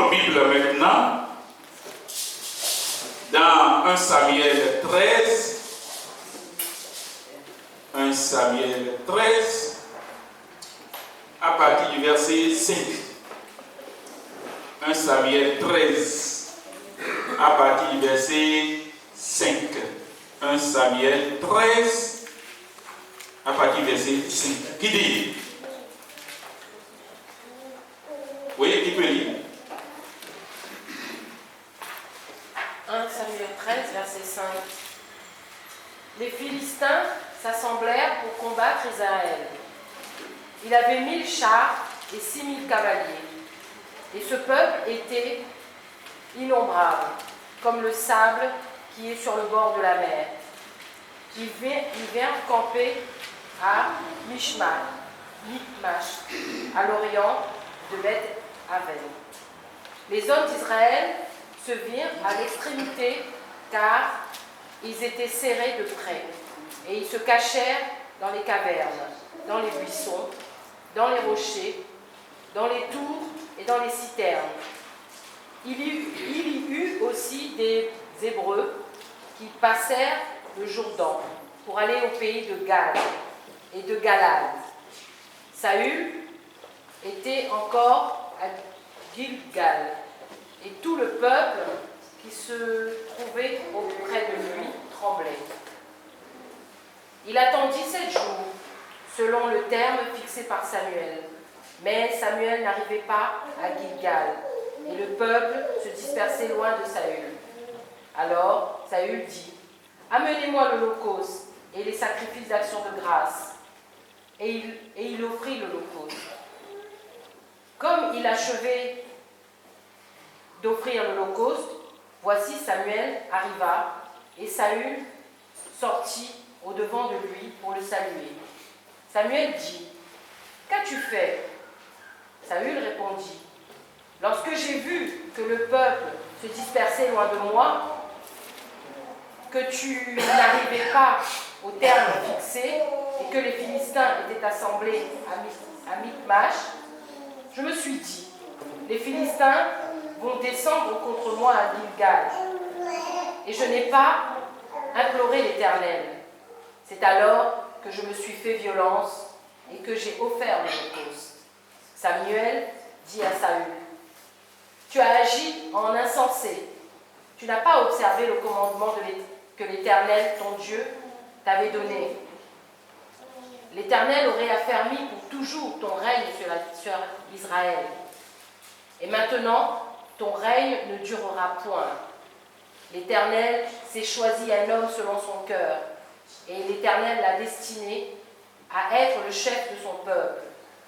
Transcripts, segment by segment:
nos Bibles maintenant dans 1 Samuel 13. 1 Samuel 13 à partir du verset 5. 1 Samuel 13 à partir du verset 5. 1 Samuel 13 à partir du verset 5. Qui dit? Oui, qui peut lire? 1 Samuel 13, verset 5. Les Philistins s'assemblèrent pour combattre Israël. Il avait 1000 chars et 6000 cavaliers. Et ce peuple était innombrable, comme le sable qui est sur le bord de la mer. Ils vinrent camper à Michmash, à l'orient de Beth-Aven. Les hommes d'Israël se virent à l'extrémité, car ils étaient serrés de près, et ils se cachèrent dans les cavernes, dans les buissons, dans les rochers, dans les tours et dans les citernes. Il y eut aussi des Hébreux qui passèrent le Jourdain pour aller au pays de Gad et de Galad. Saül était encore à Gilgal, et tout le peuple qui se trouvait auprès de lui tremblait. Il attendit 7 jours, selon le terme fixé par Samuel. Mais Samuel n'arrivait pas à Gilgal, et le peuple se dispersait loin de Saül. Alors Saül dit: « Amenez-moi l'holocauste et les sacrifices d'action de grâce. » Et il offrit l'holocauste. Comme il achevait d'offrir l'holocauste, voici Samuel arriva, et Saül sortit au-devant de lui pour le saluer. Samuel dit: « Qu'as-tu fait » Saül répondit: « Lorsque j'ai vu que le peuple se dispersait loin de moi, que tu n'arrivais pas au terme fixé, et que les Philistins étaient assemblés à Michmash, je me suis dit: les Philistins vont descendre contre moi à Gilgal, et je n'ai pas imploré l'Éternel. C'est alors que je me suis fait violence et que j'ai offert l'holocauste. » Samuel dit à Saül: « Tu as agi en insensé. Tu n'as pas observé le commandement que l'Éternel, ton Dieu, t'avait donné. L'Éternel aurait affermi pour toujours ton règne sur Israël. Et maintenant, ton règne ne durera point. L'Éternel s'est choisi un homme selon son cœur, et l'Éternel l'a destiné à être le chef de son peuple,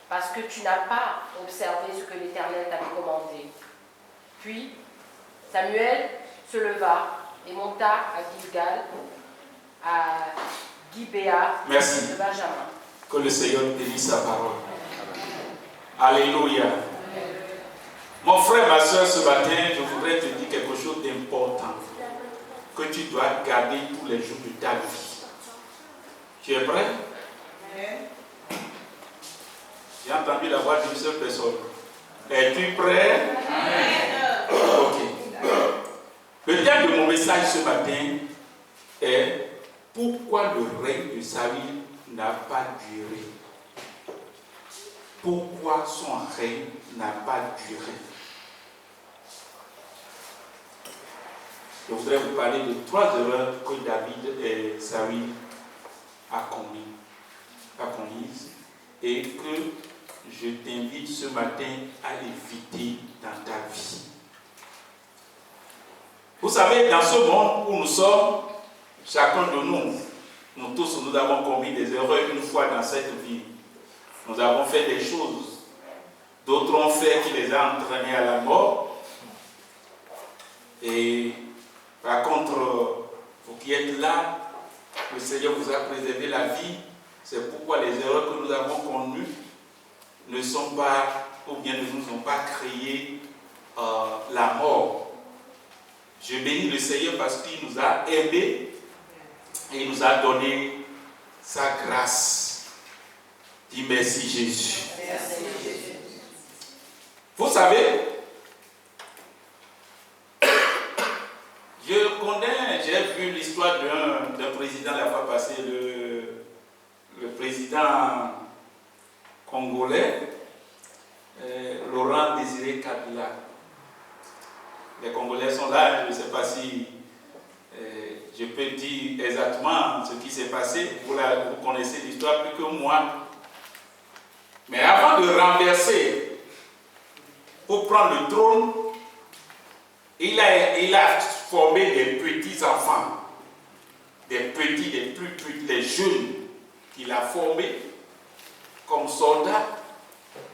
parce que tu n'as pas observé ce que l'Éternel t'avait commandé. » Puis Samuel se leva et monta à Gilgal, à Gibéa de Benjamin. Que le Seigneur bénisse sa parole. Alléluia. Mon frère, ma soeur, ce matin, je voudrais te dire quelque chose d'important que tu dois garder tous les jours de ta vie. Tu es prêt? J'ai entendu la voix d'une seule personne. Es-tu prêt? Ok. Le thème de mon message ce matin est: pourquoi le règne de Saül n'a pas duré? Pourquoi son règne n'a pas duré? Je voudrais vous parler de 3 erreurs que David et Saül a commises et que je t'invite ce matin à éviter dans ta vie. Vous savez, dans ce monde où nous sommes, chacun de nous tous, nous avons commis des erreurs une fois dans cette vie. Nous avons fait des choses. D'autres ont fait qui les a entraînés à la mort. Et par contre, vous qui êtes là, le Seigneur vous a préservé la vie. C'est pourquoi les erreurs que nous avons commises ne sont pas, ou bien ne nous ont pas créé la mort. Je bénis le Seigneur parce qu'il nous a aimés et il nous a donné sa grâce. Dis merci Jésus. Merci Jésus. Vous savez, l'histoire d'un président la fois passée, le président congolais, Laurent Désiré Kabila. Les Congolais sont là, je ne sais pas si je peux dire exactement ce qui s'est passé. Vous connaissez l'histoire plus que moi. Mais avant de renverser pour prendre le trône, il a formé des petits-enfants, des plus les jeunes qu'il a formés comme soldats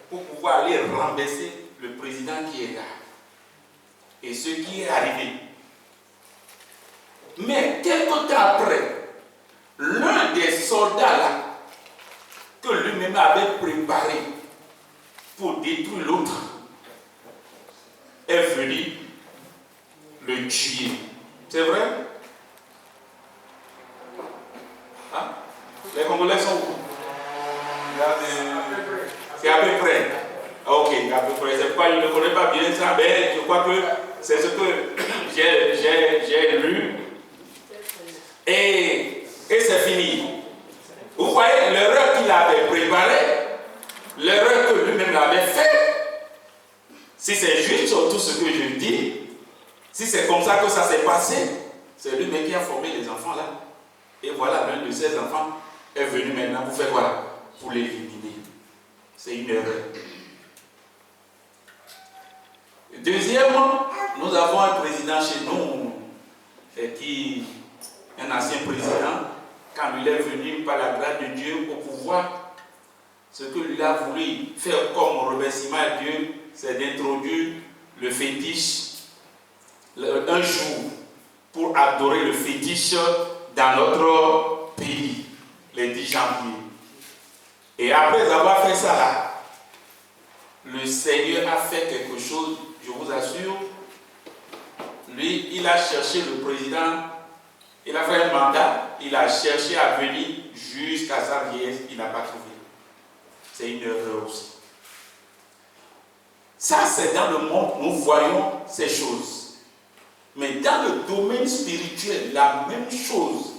pour pouvoir aller renverser le président qui est là. Et ce qui est arrivé. Mais quelque temps après, l'un des soldats là, que lui-même avait préparé pour détruire l'autre, est venu le tuer. C'est vrai? Hein? Les Congolais sont où? C'est à peu près. Ok, à peu près. C'est pas, je ne connais pas bien ça, mais je crois que c'est ce que j'ai lu. Et c'est fini. Vous voyez l'erreur qu'il avait préparée, l'erreur que lui-même avait faite. Si c'est juste sur tout ce que je dis, si c'est comme ça que ça s'est passé, c'est lui-même qui a formé les enfants là. Et voilà, l'un de ces enfants est venu maintenant pour faire quoi? Pour l'éliminer. C'est une erreur. Deuxièmement, nous avons un président chez nous, un ancien président, quand il est venu par la grâce de Dieu au pouvoir, ce que lui a voulu faire comme remerciement à Dieu, c'est d'introduire le fétiche un jour pour adorer le fétiche dans notre pays, le 10 janvier. Et après avoir fait ça là, le Seigneur a fait quelque chose, je vous assure. Lui, il a cherché le président, il a fait un mandat, il a cherché à venir jusqu'à sa vieillesse, il n'a pas trouvé. C'est une erreur aussi. Ça, c'est dans le monde, nous voyons ces choses. Mais dans le domaine spirituel, la même chose,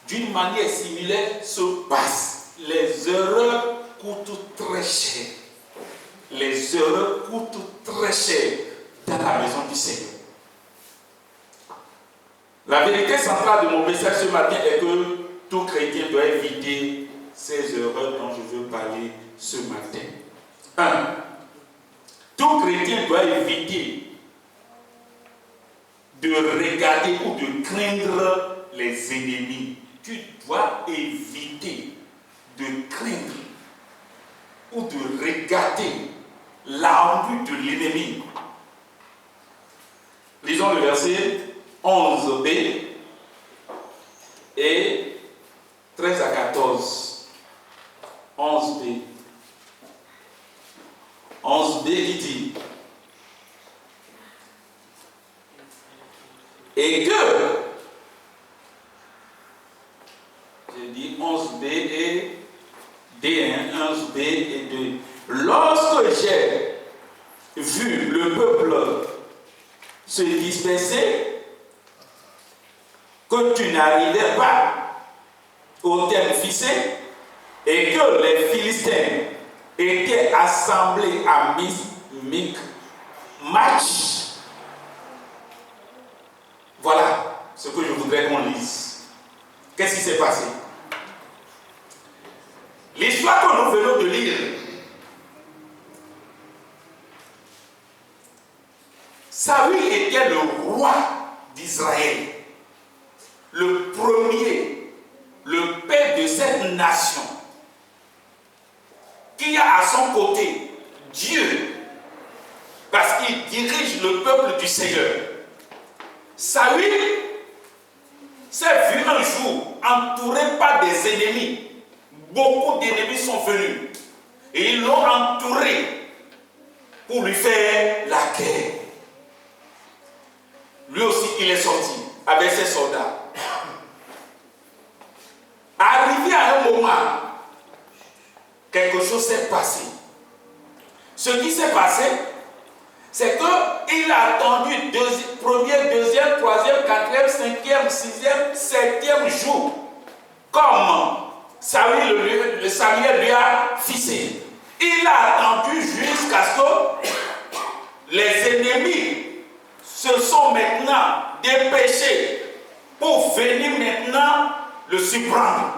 d'une manière similaire, se passe. Les erreurs coûtent très cher. Les erreurs coûtent très cher dans la maison du Seigneur. La vérité centrale de mon message ce matin est que tout chrétien doit éviter ces erreurs dont je veux parler ce matin. 1. Tout chrétien doit éviter de regarder ou de craindre les ennemis. Tu dois éviter de craindre ou de regarder l'embûche de l'ennemi. Lisons le verset 11b et 13 à 14. 11b. 11b il dit: et que, je dis 11b et D1, 11b et 2. Lorsque j'ai vu le peuple se disperser, que tu n'arrivais pas au terme fixé, et que les Philistins étaient assemblés à Michmash. Voilà ce que je voudrais qu'on lise. Qu'est-ce qui s'est passé? L'histoire que nous venons de lire, Saül était le roi d'Israël, le premier, le père de cette nation, qui a à son côté Dieu, parce qu'il dirige le peuple du Seigneur. Saül s'est vu un jour entouré par des ennemis. Beaucoup d'ennemis sont venus et ils l'ont entouré pour lui faire la guerre. Lui aussi, il est sorti avec ses soldats. Arrivé à un moment, quelque chose s'est passé. Ce qui s'est passé, C'est qu'il a attendu premier, deuxième, troisième, quatrième, cinquième, sixième, septième jour. Comme Samuel lui a fixé. Il a attendu jusqu'à ce que les ennemis se sont maintenant dépêchés pour venir maintenant le surprendre.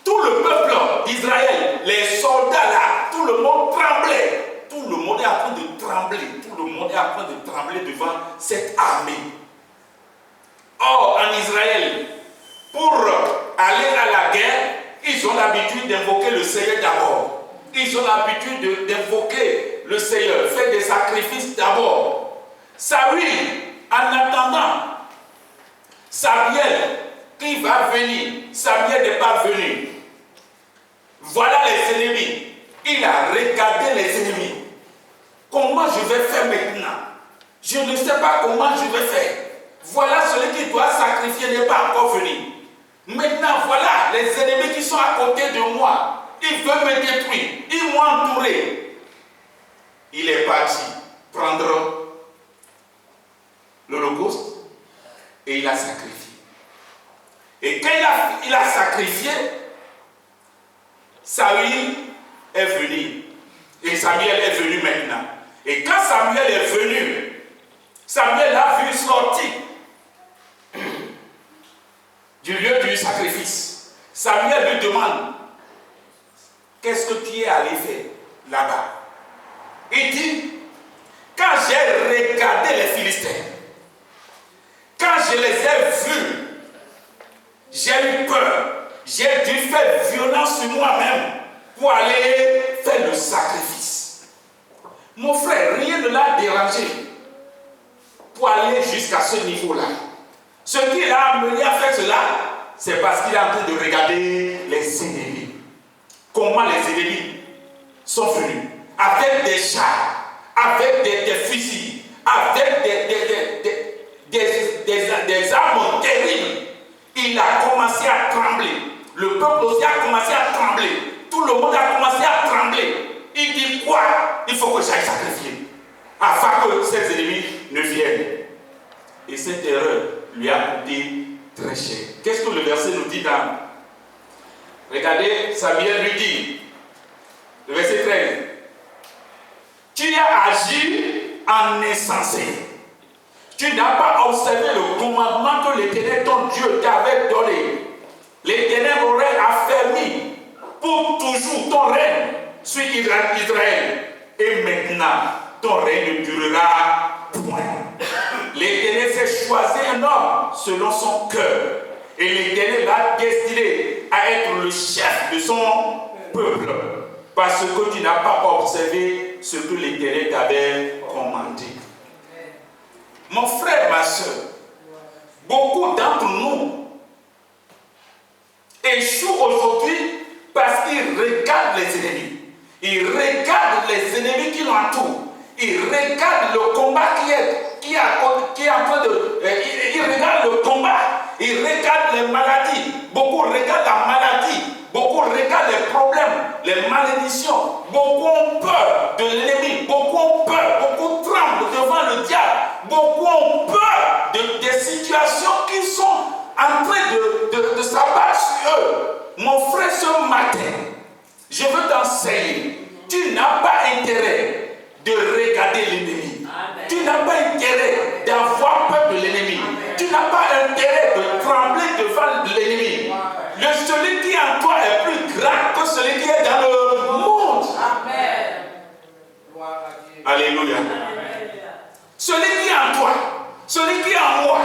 Tout le peuple d'Israël, les soldats là, tout le monde tremblait. Tout le monde est en train de trembler. Tout le monde est en train de trembler devant cette armée. Or, en Israël, pour aller à la guerre, ils ont l'habitude d'invoquer le Seigneur d'abord. Ils ont l'habitude d'invoquer le Seigneur, faire des sacrifices d'abord. Saül, en attendant, Samuel qui va venir, Samuel n'est pas venu. Voilà les ennemis. Il a regardé les ennemis. Comment je vais faire maintenant? Je ne sais pas comment je vais faire. Voilà celui qui doit sacrifier n'est pas encore venu. Maintenant, voilà les ennemis qui sont à côté de moi. Ils veulent me détruire. Ils m'ont entouré. Il est parti prendre l'holocauste et il a sacrifié. Et quand il a sacrifié, Saül est venu. Et Samuel est venu maintenant. Et quand Samuel est venu, Samuel a vu sortir du lieu du sacrifice. Samuel lui demande, qu'est-ce que tu es allé faire là-bas? Il dit, quand j'ai regardé les Philistins, quand je les ai vus, j'ai eu peur. J'ai dû faire violence sur moi-même pour aller faire le sacrifice. Mon frère, rien ne l'a dérangé pour aller jusqu'à ce niveau-là. Ce qui l'a amené à faire cela, c'est parce qu'il est en train de regarder les ennemis. Comment les ennemis sont venus avec des chars, avec des fusils, avec des armes terribles. Il a commencé à trembler. Le peuple aussi a commencé à trembler. Tout le monde a commencé à trembler. Il dit quoi? Il faut que j'aille sacrifier afin que ces ennemis ne viennent. Et cette erreur lui a coûté très cher. Qu'est-ce que le verset nous dit dans... Regardez, Samuel lui dit, le verset 13, tu as agi en insensé. Tu n'as pas observé le commandement que l'Éternel, ton Dieu, t'avait donné. L'Éternel aurait affermi pour toujours ton règne sur Israël. Et maintenant, ton règne ne durera point. L'Éternel s'est choisi un homme selon son cœur. Et l'Éternel l'a destiné à être le chef de son peuple. Parce que tu n'as pas observé ce que l'Éternel t'avait commandé. Mon frère, ma soeur, beaucoup d'entre nous échouent aujourd'hui parce qu'ils regardent les ennemis. Ils regardent les ennemis qui l'entourent. Ils regardent le combat qui est en train de... Ils regardent le combat. Ils regardent les maladies. Beaucoup regardent la maladie. Beaucoup regardent les problèmes, les malédictions. Beaucoup ont peur de l'ennemi. Beaucoup ont peur. Beaucoup tremblent devant le diable. Beaucoup ont peur des situations qui sont en train de s'abattre sur eux. Mon frère, ce matin, je veux t'enseigner. Tu n'as pas intérêt de regarder l'ennemi. Tu n'as pas intérêt d'avoir peur de l'ennemi. Tu n'as pas intérêt de trembler devant l'ennemi. Celui qui est en toi est plus grand que celui qui est dans le monde. Amen. Alléluia. Celui qui est en toi, celui qui est en moi,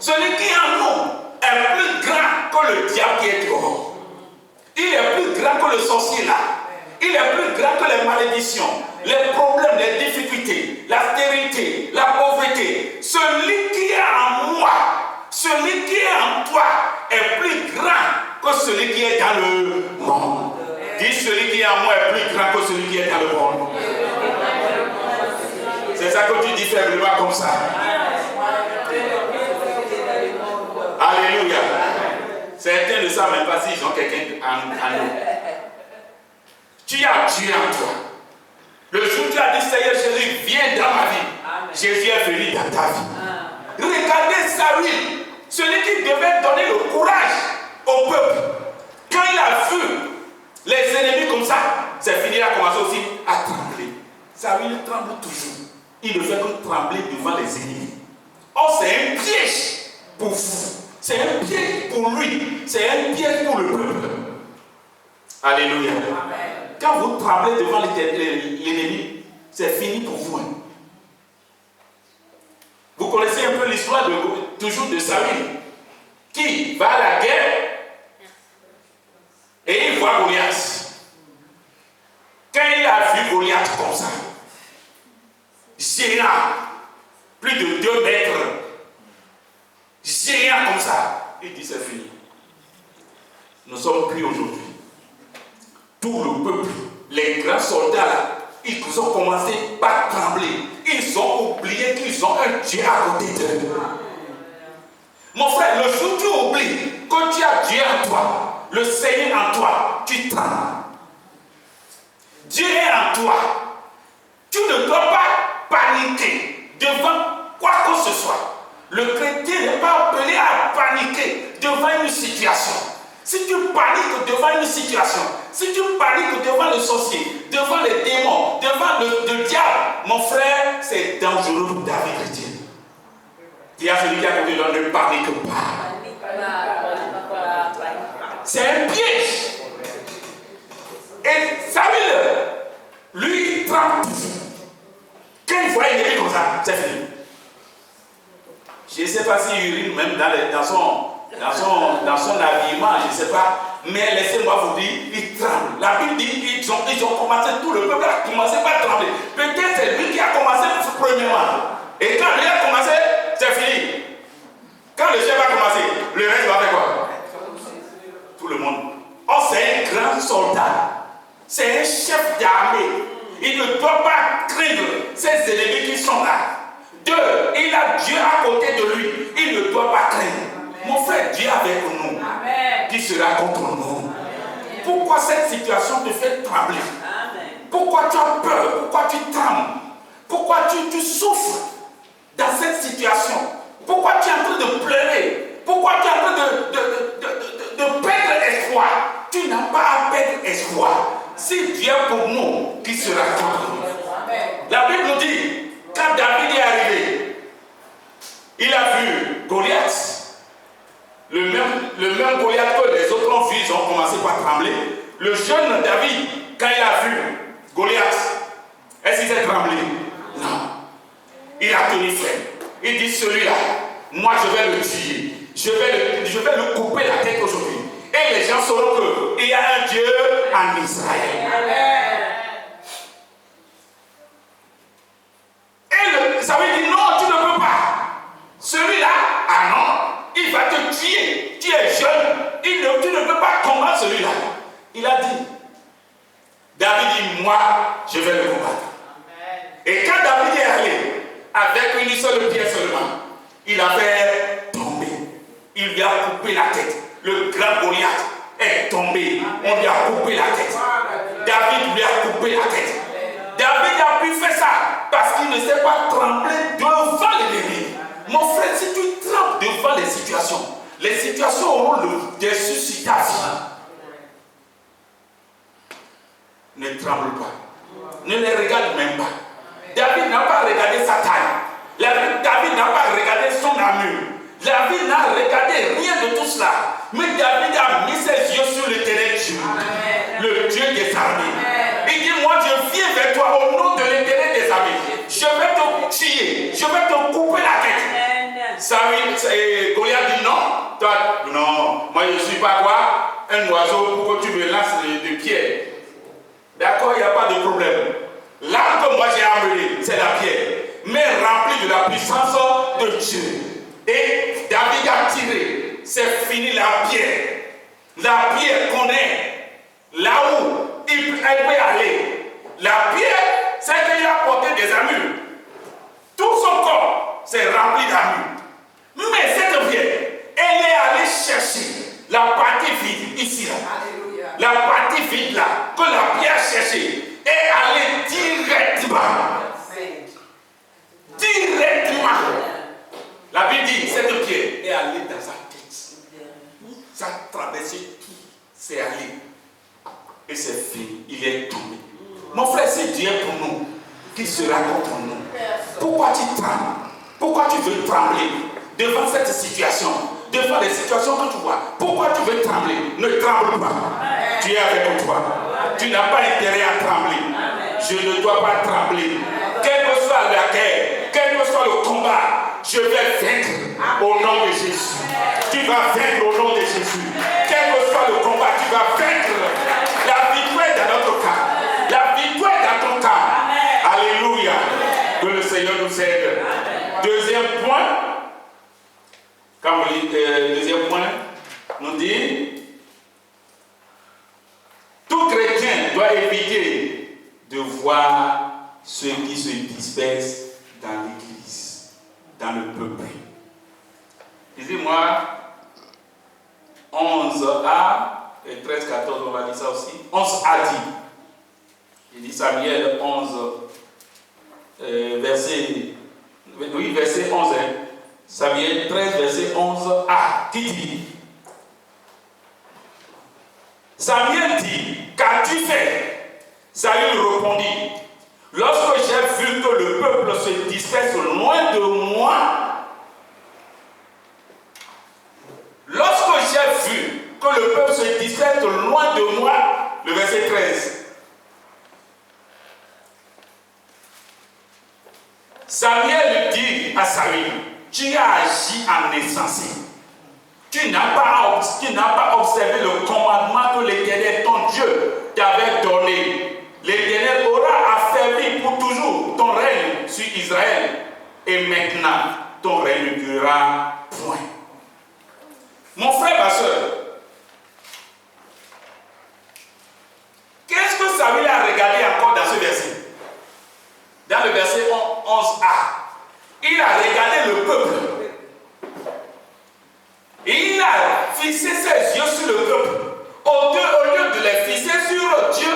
celui qui est en nous est plus grand que le diable qui est dehors. Il est plus grand que le sorcier là. Il est plus grand que les malédictions, les problèmes, les difficultés, la stérilité, la pauvreté. Celui qui est en moi, celui qui est en toi est plus grand que celui qui est dans le monde. Dis, celui qui est en moi est plus grand que celui qui est dans le monde. C'est ça que tu dis faiblement comme ça. Alléluia. Certains ne savent même pas s'ils ont quelqu'un en eux. Tu as Dieu en toi. Le jour où tu as dit, Seigneur Jésus, viens dans ma vie. Amen. Jésus est venu dans ta vie. Amen. Regardez Saül, celui qui devait donner le courage au peuple. Quand il a vu les ennemis comme ça, c'est fini, il a commencé aussi à trembler. Saül tremble toujours. Il ne fait que trembler devant les ennemis. Oh, c'est un piège pour vous. C'est un piège pour lui. C'est un piège pour le peuple. Alléluia. Amen. Quand vous tremblez devant l'ennemi, c'est fini pour vous. Hein. Vous connaissez un peu l'histoire toujours de Saül, qui va à la guerre et il voit Goliath. Quand il a vu Goliath comme ça, géant, plus de 2 mètres, géant comme ça, il dit c'est fini. Nous sommes pris aujourd'hui. Tout le peuple, les grands soldats là, ils ont commencé par trembler. Ils ont oublié qu'ils ont un Dieu à côté d'eux. Mon frère, le jour où tu oublies que tu as Dieu en toi, le Seigneur en toi, tu trembles. Dieu est en toi. Tu ne dois pas paniquer devant quoi que ce soit. Le chrétien n'est pas appelé à paniquer devant une situation. Si tu paniques devant une situation, si tu paniques devant le sorcier, devant les démons, devant le diable, mon frère, c'est dangereux pour ta vie chrétienne. Il y a celui qui a côté de ne panique pas. C'est un piège. Et Samuel, lui, il tremble toujours. Quand il voit une ennemi comme ça, c'est fini. Je ne sais pas s'il urine même dans son habillement, je ne sais pas. Mais laissez-moi vous dire, il tremble. La Bible dit ils ont commencé, tout le peuple a commencé par trembler. Peut-être c'est lui qui a commencé premièrement. Et quand lui a commencé, c'est fini. Quand le chef a commencé, le reste va faire quoi? Tout le monde. Oh, c'est un grand soldat. C'est un chef d'armée. Il ne doit pas craindre ces ennemis qui sont là. 2, il a Dieu à côté de lui. Il ne doit pas craindre. Mon frère, Dieu est avec nous. Amen. Qui sera contre nous? Amen. Pourquoi cette situation te fait trembler? Amen. Pourquoi tu as peur? Pourquoi tu trembles? Pourquoi tu souffres dans cette situation? Pourquoi tu es en train de pleurer? Pourquoi tu es en train de perdre espoir? Tu n'as pas à perdre espoir. Si Dieu est pour nous, qui sera contre nous? Amen. La Bible nous dit, quand David est arrivé, il a vu Goliath. Le même Goliath que les autres ont vu, ils ont commencé par trembler. Le jeune David, quand il a vu Goliath, est-ce qu'il s'est tremblé? Non. Il a tenu ferme. Il dit, celui-là, moi je vais le tuer. Je vais le couper la tête aujourd'hui. Et les gens sauront qu'il y a un Dieu en Israël. Amen. Et ça veut dire, non, tu ne peux pas. Celui-là, ah non, il va te tuer. Tu es jeune. Tu ne peux pas combattre celui-là. Il a dit, David dit, moi, je vais le combattre. Amen. Et quand David est allé, avec une seule pierre seulement, il a fait tomber. Il lui a coupé la tête. Le grand Goliath est tombé. On lui a coupé la tête. David lui a coupé la tête. David a pu faire ça parce qu'il ne s'est pas tremblé devant l'ennemi. Mon frère, si tu trembles devant les situations auront le dessus sur ta vie. Ne tremble pas. Ne les regarde même pas. David n'a pas regardé sa taille. David n'a pas regardé son armure. David n'a regardé rien de tout cela. Mais David a mis ses yeux sur l'éternel Dieu, le Dieu des armées. Il dit, moi je viens vers toi au nom de l'éternel des armées. Je vais te tuer. Je vais te couper la tête. Goliath dit non. Toi, non, moi je ne suis pas quoi? Un oiseau pour que tu me lances de pierre. D'accord, il n'y a pas de problème. L'arme que moi j'ai amenée, c'est la pierre, mais remplie de la puissance de Dieu. Et David a tiré, c'est fini la pierre. La pierre connaît là où elle peut aller. La pierre, c'est qu'il a porté des armures. Tout son corps, c'est rempli d'armures. Mais cette pierre, elle est allée chercher la partie vide ici là. Alléluia. La partie vide là, que la pierre cherchait, est allée direct qui sera contre nous. Pourquoi tu trembles? Pourquoi tu veux trembler devant cette situation? Devant les situations que tu vois? Pourquoi tu veux trembler? Ne tremble pas. Tu es avec toi. Tu n'as pas intérêt à trembler. Je ne dois pas trembler. Quelle que soit la guerre, quel que soit le combat, je vais vaincre au nom de Jésus. Tu vas vaincre au nom de Jésus. Quel que soit le combat, tu vas vaincre. La victoire est dans notre cas. La victoire est dans ton cas. Alléluia. Que le Seigneur nous aide. Deuxième point. Quand vous lisez le deuxième point, nous dit tout chrétien doit éviter de voir ceux qui se dispersent dans l'église, dans le peuple. Lisez-moi 11a et 13-14, on va dire ça aussi. 11a dit, il dit Samuel 11, verset 11, hein. Samuel 13, verset 11a, qui dit Samuel dit, qu'as-tu fait? Saül répondit, lorsque j'ai vu que le peuple se disperse loin de moi, lorsque j'ai vu que le peuple se disperse loin de moi, le verset 13, Samuel dit à Saül, tu as agi en insensé. Tu n'as pas observé le commandement que l'Éternel, ton Dieu, t'avait donné. L'Éternel aura affermi pour toujours ton règne sur Israël. Et maintenant, ton règne ne durera point. Mon frère, ma soeur, qu'est-ce que Samuel a regardé encore dans ce verset? Dans le verset 11a, il a regardé le peuple. Et il a fixé ses yeux sur le peuple. Au lieu de les fixer sur Dieu,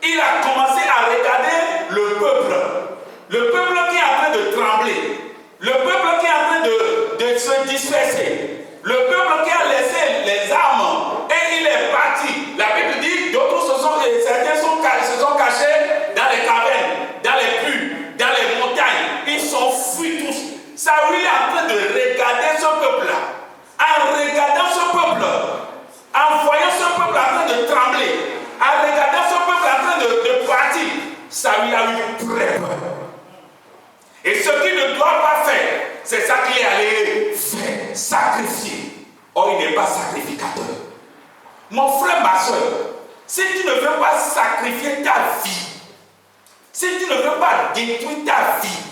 il a commencé à regarder le peuple. Le peuple qui est en train de trembler. Le peuple qui est en train de se disperser. Le peuple qui a laissé les armes. Et il est parti. La Bible dit, d'autres certains se sont cachés dans les cavernes, dans les puits, dans les montagnes. Ils sont fuis tous. Saül est en train de regarder ce peuple-là. En regardant ce peuple, en voyant ce peuple en train de trembler, en regardant ce peuple en train de partir, Saül a eu très peur. Et ce qu'il ne doit pas faire, c'est ça qu'il est allé faire, sacrifier. Or, il n'est pas sacrificateur. Mon frère, ma soeur, si tu ne veux pas sacrifier ta vie, si tu ne veux pas détruire ta vie,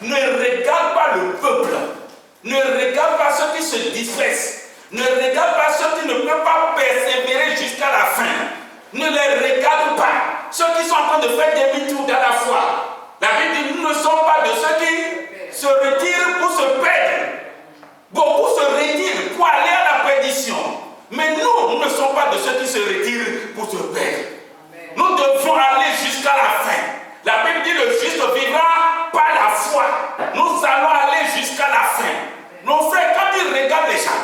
ne regarde pas le peuple. Ne regarde pas ceux qui se dispersent. Ne regarde pas ceux qui ne peuvent pas persévérer jusqu'à la fin. Ne les regarde pas. Ceux qui sont en train de faire demi-tour dans la foi. La Bible dit, nous ne sommes pas de ceux qui se retirent pour se perdre. Beaucoup se retirent pour aller à la perdition. Mais nous ne sommes pas de ceux qui se retirent pour se perdre. Nous devons aller jusqu'à la fin. La Bible dit, le juste vivra par la foi. Nous allons aller jusqu'à la fin. Mon frère, quand tu regardes les gens,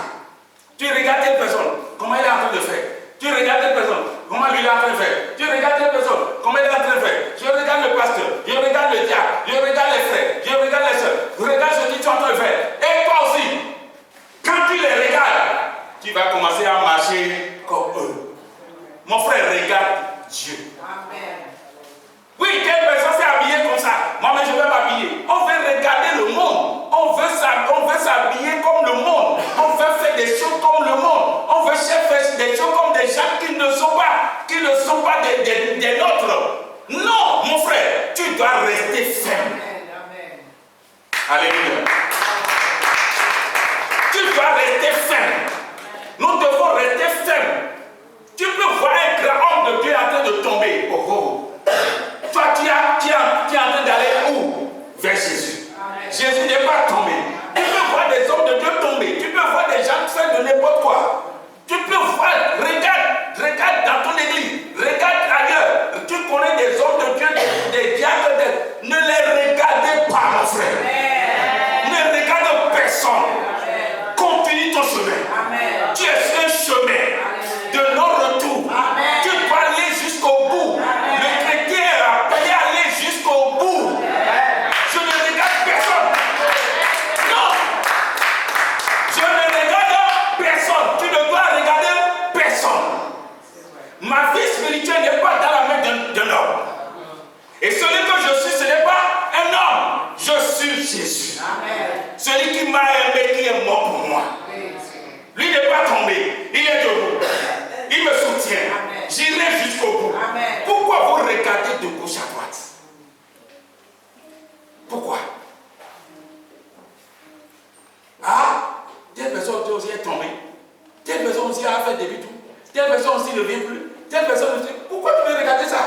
tu regardes telle personne, comment elle est en train de faire. Tu regardes telle personne, comment lui est en train de faire. Tu regardes telle personne, comment elle est en train de faire. Je regarde le pasteur, je regarde le diable, je regarde les frères, je regarde les soeurs, je regarde ce qu'ils sont en train de faire. Et toi aussi, quand tu les regardes, tu vas commencer à marcher comme eux. Mon frère, regarde Dieu. Amen. Oui, quelle personne s'est habillée comme ça? Moi, mais je vais m'habiller. On veut regarder le monde. On veut s'habiller comme le monde. On veut faire des choses comme le monde. On veut faire des choses comme des gens qui ne sont pas des nôtres. Non, mon frère, tu dois rester ferme. Amen. Alléluia. Tu dois rester ferme. Nous devons rester fermes. Tu peux voir un grand homme de Dieu en train de tomber. Oh, oh. Toi, tu es en train d'aller où? Vers Jésus. Amen. Jésus n'est pas tombé. Tu peux voir des hommes de Dieu tomber. Tu peux voir des gens faire de n'importe quoi. Tu peux voir, regarde dans ton église, regarde ailleurs. Tu connais des hommes de Dieu, des diacres. Ne les regardez pas, mon frère. Amen. Ne regarde personne. Amen. Continue ton chemin. Amen. Tu es sur un chemin de non-retour. Tu dois aller jusqu'au bout. Amen. Le chrétien a payé aller jusqu'au bout. Jésus. Amen. Celui qui m'a aimé, qui est mort pour moi. Lui n'est pas tombé, il est debout. Il me soutient. J'irai jusqu'au bout. Amen. Pourquoi vous regardez de gauche à droite? Pourquoi? Ah, telle personne aussi est tombée. Telle personne aussi a fait demi-tour. Telle personne aussi ne vient plus. Telle personne aussi. Pourquoi tu veux regarder ça?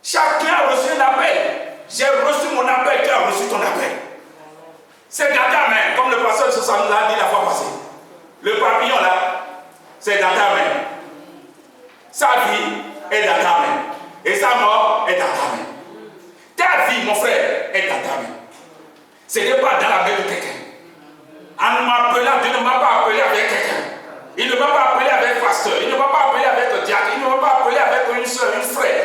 Chacun a reçu un appel. J'ai reçu mon appel, tu as reçu ton appel. C'est dans ta main, comme le pasteur nous l'a dit la fois passée. Le papillon là, c'est dans ta main. Sa vie est dans ta main. Et sa mort est dans ta main. Ta vie, mon frère, est dans ta main. Ce n'est pas dans la main de quelqu'un. En m'appelant, Dieu ne m'a pas appelé avec quelqu'un. Il ne m'a pas appelé avec pasteur. Il ne m'a pas appelé avec un diacre. Il ne m'a pas appelé avec une soeur, un frère.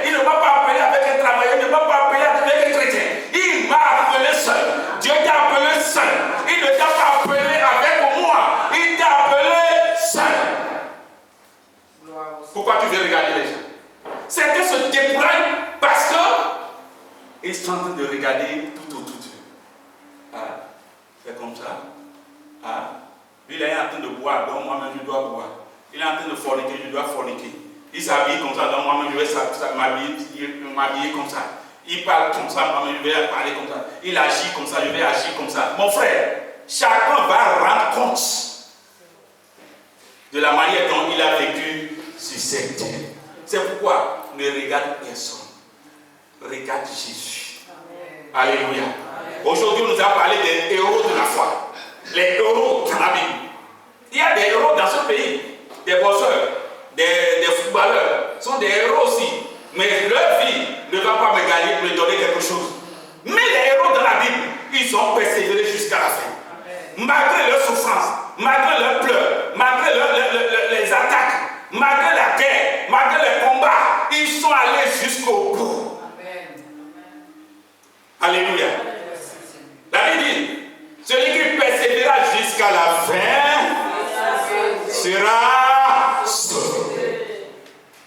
Il ne m'a pas appelé avec un travailleur. Il ne m'a pas appelé avec un chrétien. Il m'a appelé seul. Dieu t'a appelé seul. Il ne t'a pas appelé avec moi. Il t'a appelé seul. Pourquoi tu veux regarder les gens? Certains se découragent parce qu'ils sont en train de regarder tout autour d'eux. Ah, c'est comme ça. Ah, lui il est en train de boire, donc moi-même je dois boire. Il est en train de forniquer, je dois forniquer. Il s'habille comme ça, donc moi-même je vais m'habiller comme ça. Il parle comme ça, moi-même je vais parler comme ça. Il agit comme ça, je vais agir comme ça. Mon frère, chacun va rendre compte de la manière dont il a vécu sur cette terre. C'est pourquoi ne regarde personne. Regarde Jésus. Amen. Alléluia. Aujourd'hui, on nous a parlé des héros de la foi. Les héros dans la Bible. Il y a des héros dans ce pays. Des bosseurs, des footballeurs. Sont des héros aussi. Mais leur vie ne va pas me gagner, me donner quelque chose. Mais les héros dans la Bible, ils ont persévéré jusqu'à la fin. Malgré leurs souffrances, malgré leurs pleurs, malgré les attaques, malgré la guerre, malgré les combats, ils sont allés jusqu'au bout. Alléluia. La Bible dit, celui qui persévérera jusqu'à la fin sera sauvé.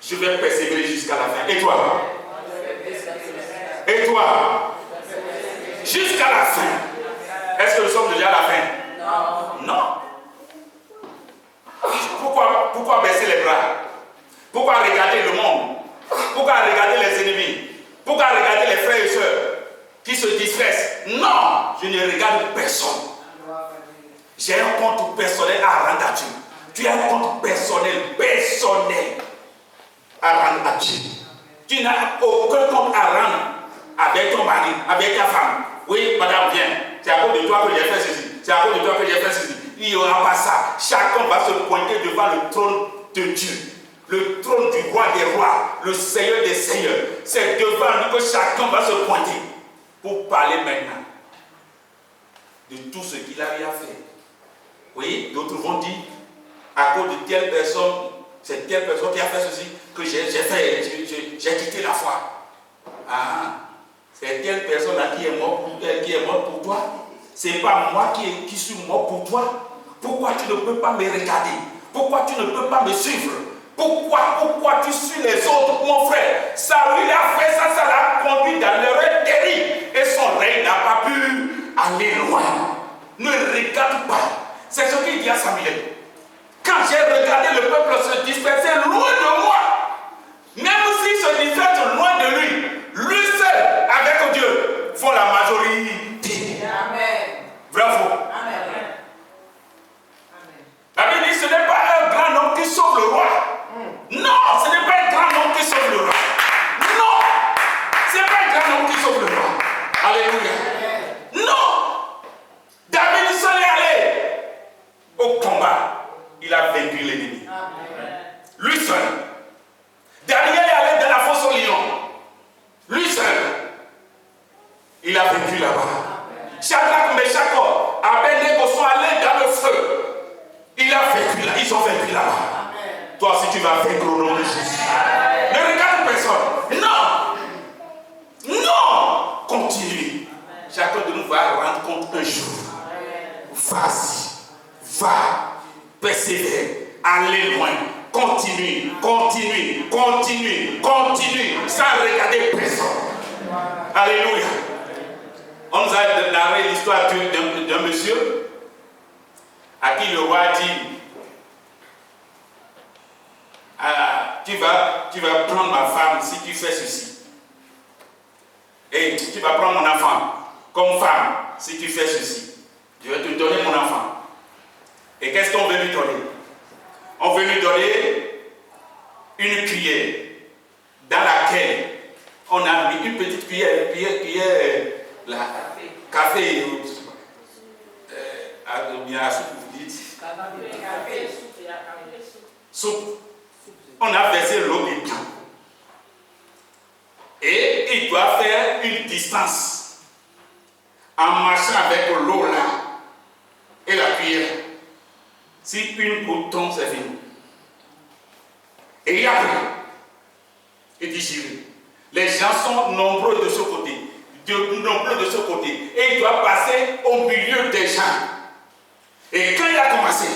Je vais persévérer jusqu'à la fin. Et toi? Et toi? Jusqu'à la fin. Est-ce que nous sommes déjà à la fin? Non. Non. Pourquoi baisser les bras? Pourquoi regarder le monde? Pourquoi regarder les ennemis? Pourquoi regarder les frères et sœurs qui se dispersent? Non, je ne regarde personne. J'ai un compte personnel à rendre à Dieu. Tu as un compte personnel à rendre à Dieu. Tu n'as aucun compte à rendre avec ton mari, avec ta femme. Oui, madame, viens. C'est à cause de toi que j'ai fait ceci. C'est à cause de toi que j'ai fait ceci. Il n'y aura pas ça. Chacun va se pointer devant le trône de Dieu. Le trône du roi des rois, le Seigneur des seigneurs. C'est devant lui que chacun va se pointer pour parler maintenant de tout ce qu'il a eu à faire. Oui, d'autres vont dire, à cause de telle personne, c'est telle personne qui a fait ceci, que j'ai quitté la foi. Ah, c'est telle personne-là qui est morte pour toi. C'est pas moi qui suis mort pour toi. Pourquoi tu ne peux pas me regarder? Pourquoi tu ne peux pas me suivre? Pourquoi tu suis les autres, mon frère? Saül a fait ça, ça l'a conduit dans l'erreur terrible. Et son règne n'a pas pu aller loin. Ne regarde pas. C'est ce qu'il dit à Samuel. Quand j'ai regardé le peuple se disperser loin de moi, même s'ils se dispersent loin de lui seul, avec Dieu, font la majorité. Amen. Bravo. Amen. La Bible dit, ce n'est pas un grand homme qui sauve le roi. Non, ce n'est pas un grand homme qui sauve le roi. Non, ce n'est pas un grand homme qui sauve le roi. Alléluia. Non. David seul est allé au combat. Il a vaincu l'ennemi. Lui seul. Daniel est allé dans la fosse au lion. Lui seul. Il a vaincu là-bas. Shadrach, Meshach, Abednego sont allés dans le feu. Ils ont vaincu là-bas. Toi aussi tu vas vaincre au nom de Jésus. Ne regarde personne. Non. Non. Continue. Chacun de nous va rendre compte un jour. Vas-y. Va. Persévère. Allez loin. Continue. Sans regarder personne. Alléluia. On nous a narré l'histoire d'un monsieur à qui le roi a dit tu vas prendre ma femme si tu fais ceci. Et tu vas prendre mon enfant comme femme si tu fais ceci. Je vais te donner mon enfant. Et qu'est-ce qu'on veut lui donner? On veut lui donner une cuillère dans laquelle on a mis une petite cuillère là, café, bien la soupe, vous dites. Soupe. On a versé l'eau dedans. Et il doit faire une distance en marchant avec l'eau là et la cuillère. Si une goutte tombe, c'est fini. Et il a pris. Et digéré. Les gens sont nombreux de ce côté. Nombreux de ce côté. Et il doit passer au milieu des gens. Et quand il a commencé,